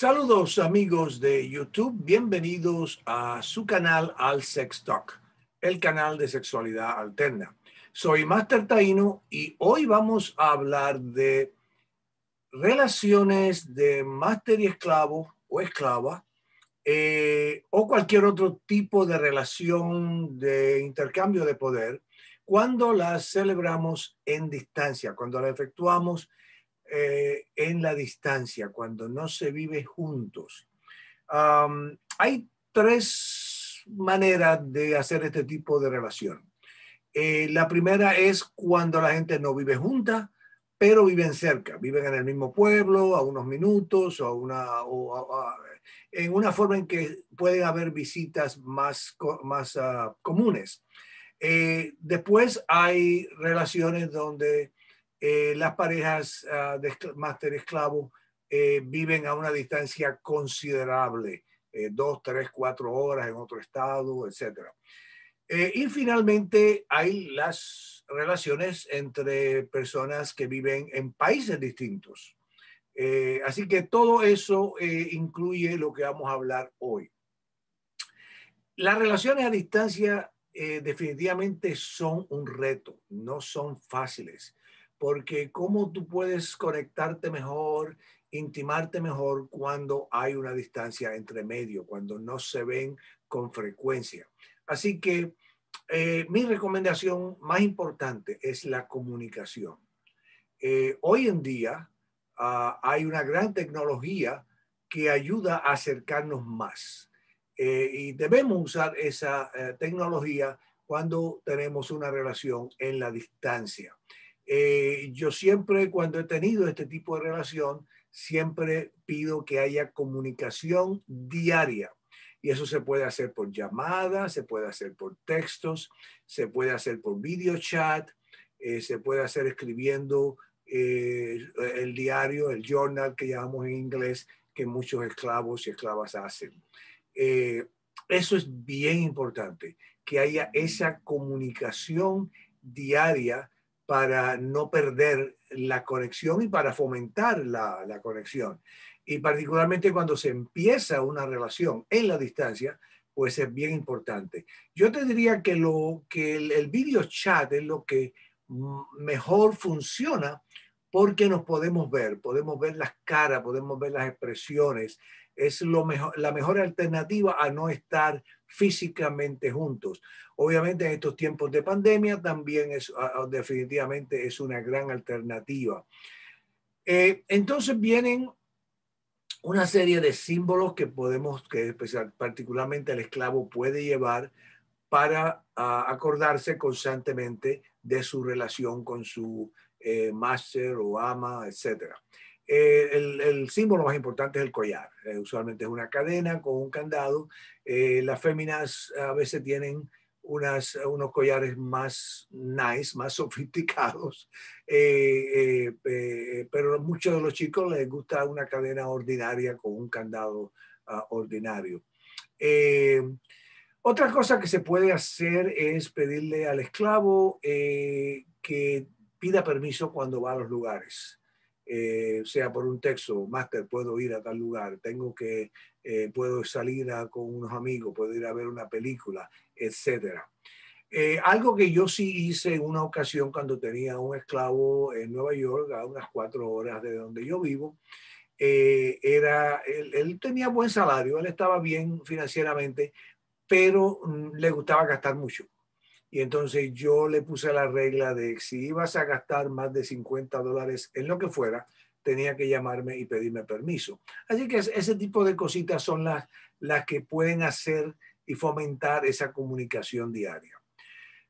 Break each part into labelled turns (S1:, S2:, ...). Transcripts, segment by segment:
S1: Saludos amigos de YouTube, bienvenidos a su canal Al Sex Talk, el canal de sexualidad alterna. Soy Master Taíno y hoy vamos a hablar de relaciones de máster y esclavo o esclava o cualquier otro tipo de relación de intercambio de poder cuando las celebramos en distancia, cuando la efectuamos en la distancia, cuando no se vive juntos. Hay tres maneras de hacer este tipo de relación. La primera es cuando la gente no vive junta, pero viven cerca, viven en el mismo pueblo, a unos minutos, en una forma en que pueden haber visitas más comunes. Después hay relaciones donde las parejas de máster esclavo viven a una distancia considerable, 2, 3, 4 horas en otro estado, etcétera. Y finalmente hay las relaciones entre personas que viven en países distintos. Así que todo eso incluye lo que vamos a hablar hoy. Las relaciones a distancia definitivamente son un reto, no son fáciles, porque cómo tú puedes conectarte mejor, intimarte mejor cuando hay una distancia entre medio, cuando no se ven con frecuencia. Así que mi recomendación más importante es la comunicación. Hoy en día hay una gran tecnología que ayuda a acercarnos más. Y debemos usar esa tecnología cuando tenemos una relación en la distancia. Yo siempre, cuando he tenido este tipo de relación, siempre pido que haya comunicación diaria. Y eso se puede hacer por llamadas, se puede hacer por textos, se puede hacer por video chat, se puede hacer escribiendo el diario, el journal que llamamos en inglés, que muchos esclavos y esclavas hacen. Eso es bien importante, que haya esa comunicación diaria para no perder la conexión y para fomentar la conexión. Y particularmente cuando se empieza una relación en la distancia, pues es bien importante. Yo te diría que el video chat es lo que mejor funciona porque nos podemos ver las caras, podemos ver las expresiones. Es la mejor alternativa a no estar físicamente juntos. Obviamente en estos tiempos de pandemia también definitivamente es una gran alternativa. Entonces vienen una serie de símbolos que particularmente el esclavo puede llevar para acordarse constantemente de su relación con su máster o ama, etc. El símbolo más importante es el collar. Usualmente es una cadena con un candado. Las féminas a veces tienen unos collares más nice, más sofisticados, pero a muchos de los chicos les gusta una cadena ordinaria con un candado ordinario. Otra cosa que se puede hacer es pedirle al esclavo que pida permiso cuando va a los lugares. Sea por un texto, máster, puedo ir a tal lugar, puedo salir con unos amigos, puedo ir a ver una película, etcétera. Algo que yo sí hice en una ocasión cuando tenía un esclavo en Nueva York, a unas 4 horas de donde yo vivo, él tenía buen salario, él estaba bien financieramente, pero le gustaba gastar mucho. Y entonces yo le puse la regla de si ibas a gastar más de $50 en lo que fuera, tenía que llamarme y pedirme permiso. Así que ese tipo de cositas son las que pueden hacer y fomentar esa comunicación diaria.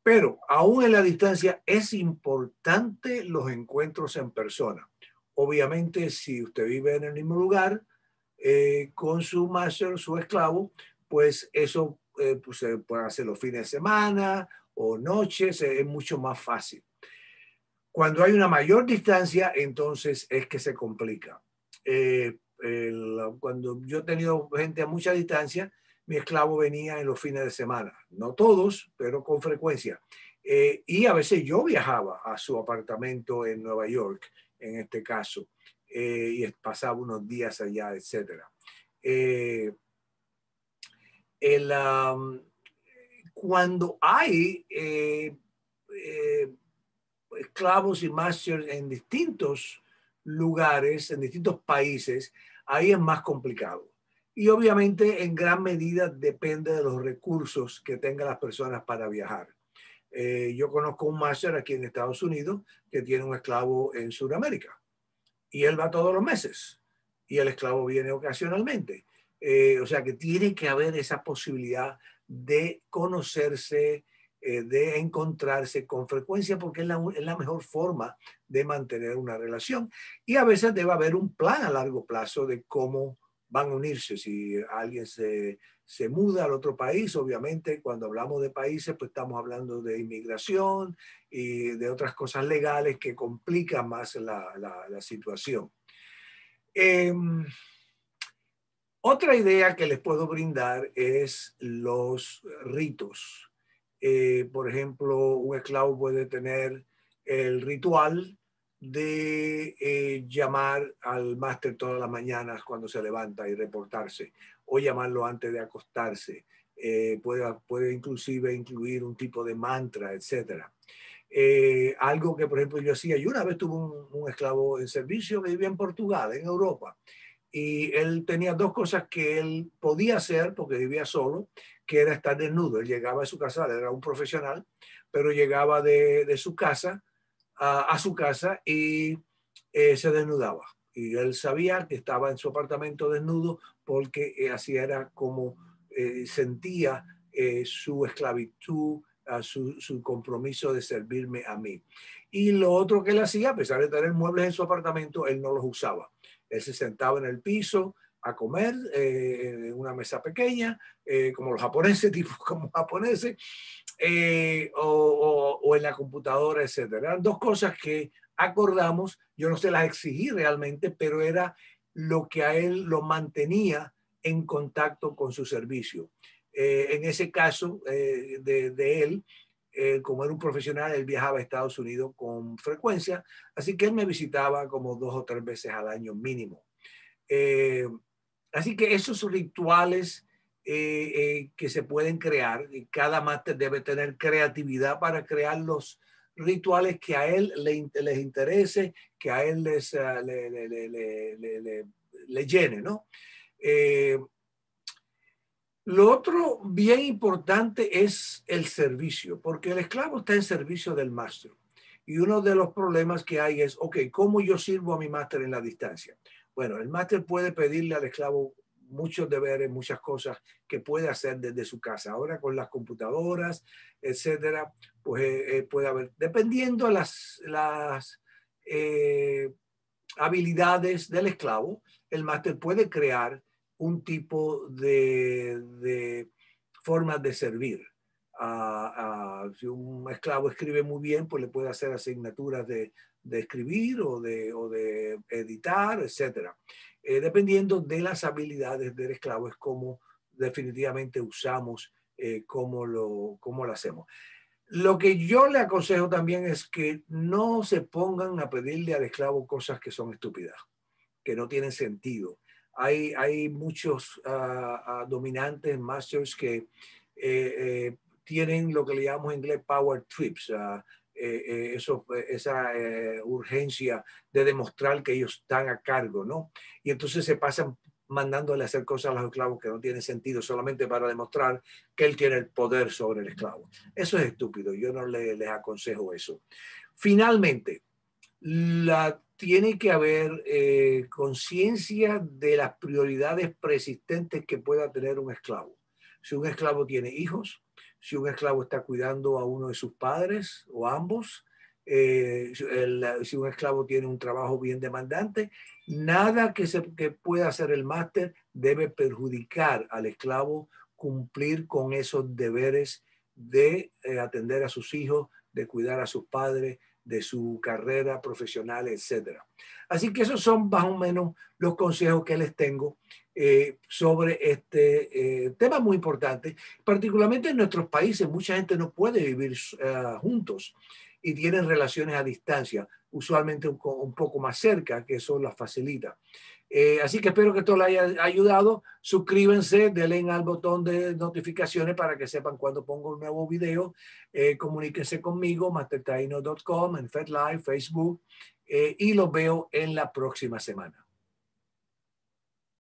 S1: Pero aún en la distancia es importante los encuentros en persona. Obviamente, si usted vive en el mismo lugar con su máster, su esclavo, pues eso pues se puede hacer los fines de semana o noches, es mucho más fácil. Cuando hay una mayor distancia, entonces es que se complica. Cuando yo he tenido gente a mucha distancia, mi esclavo venía en los fines de semana. No todos, pero con frecuencia. Y a veces yo viajaba a su apartamento en Nueva York, en este caso, y pasaba unos días allá, etcétera. Eh, el, cuando hay esclavos y masters en distintos lugares, en distintos países, ahí es más complicado. Y obviamente en gran medida depende de los recursos que tengan las personas para viajar. Yo conozco un máster aquí en Estados Unidos que tiene un esclavo en Sudamérica y él va todos los meses y el esclavo viene ocasionalmente. O sea que tiene que haber esa posibilidad de conocerse, de encontrarse con frecuencia porque es la mejor forma de mantener una relación. Y a veces debe haber un plan a largo plazo de cómo van a unirse. Si alguien se muda al otro país, obviamente cuando hablamos de países, pues estamos hablando de inmigración y de otras cosas legales que complican más la situación. Otra idea que les puedo brindar es los ritos. Por ejemplo, un esclavo puede tener el ritual de llamar al máster todas las mañanas cuando se levanta y reportarse, o llamarlo antes de acostarse. Puede inclusive incluir un tipo de mantra, etcétera. Algo que, por ejemplo, yo hacía, yo una vez tuve un esclavo en servicio que vivía en Portugal, en Europa, y él tenía dos cosas que él podía hacer porque vivía solo, que era estar desnudo. Él llegaba a su casa, era un profesional, pero llegaba de su casa a su casa y se desnudaba. Y él sabía que estaba en su apartamento desnudo porque así era como sentía su esclavitud, su compromiso de servirme a mí. Y lo otro que él hacía, a pesar de tener muebles en su apartamento, él no los usaba. Él se sentaba en el piso a comer en una mesa pequeña, como los japoneses, tipos como japoneses, o en la computadora, etcétera. Eran dos cosas que acordamos, yo no se las exigí realmente, pero era lo que a él lo mantenía en contacto con su servicio. En ese caso de él, como era un profesional, él viajaba a Estados Unidos con frecuencia, así que él me visitaba como 2 o 3 veces al año mínimo. Eh, Así que esos rituales que se pueden crear, y cada máster debe tener creatividad para crear los rituales que a él les interese, que a él le llene, ¿no? Eh, lo otro bien importante es el servicio, porque el esclavo está en servicio del máster. Y uno de los problemas que hay es, ok, ¿cómo yo sirvo a mi máster en la distancia? Bueno, el máster puede pedirle al esclavo muchos deberes, muchas cosas que puede hacer desde su casa. Ahora con las computadoras, etcétera, pues puede haber, dependiendo de las habilidades del esclavo, el máster puede crear un tipo de formas de servir. Si un esclavo escribe muy bien, pues le puede hacer asignaturas de escribir o de editar, etcétera. Dependiendo de las habilidades del esclavo, es como definitivamente usamos cómo lo hacemos. Lo que yo le aconsejo también es que no se pongan a pedirle al esclavo cosas que son estúpidas, que no tienen sentido. Hay muchos dominantes, masters, que tienen lo que le llamamos en inglés power trips, esa urgencia de demostrar que ellos están a cargo, ¿no? Y entonces se pasan mandándole a hacer cosas a los esclavos que no tienen sentido solamente para demostrar que él tiene el poder sobre el esclavo. Eso es estúpido, yo no les aconsejo eso. Finalmente, tiene que haber conciencia de las prioridades persistentes que pueda tener un esclavo. Si un esclavo tiene hijos, si un esclavo está cuidando a uno de sus padres o a ambos, si un esclavo tiene un trabajo bien demandante, nada que pueda hacer el máster debe perjudicar al esclavo cumplir con esos deberes de atender a sus hijos, de cuidar a sus padres, de su carrera profesional, etcétera. Así que esos son más o menos los consejos que les tengo sobre este tema muy importante. Particularmente en nuestros países, mucha gente no puede vivir juntos y tienen relaciones a distancia, usualmente un poco más cerca, que eso las facilita. Así que espero que esto les haya ayudado. Suscríbanse, denle al botón de notificaciones para que sepan cuando pongo un nuevo video. Comuníquense conmigo, mastertaino.com, en FedLive, Facebook, y los veo en la próxima semana.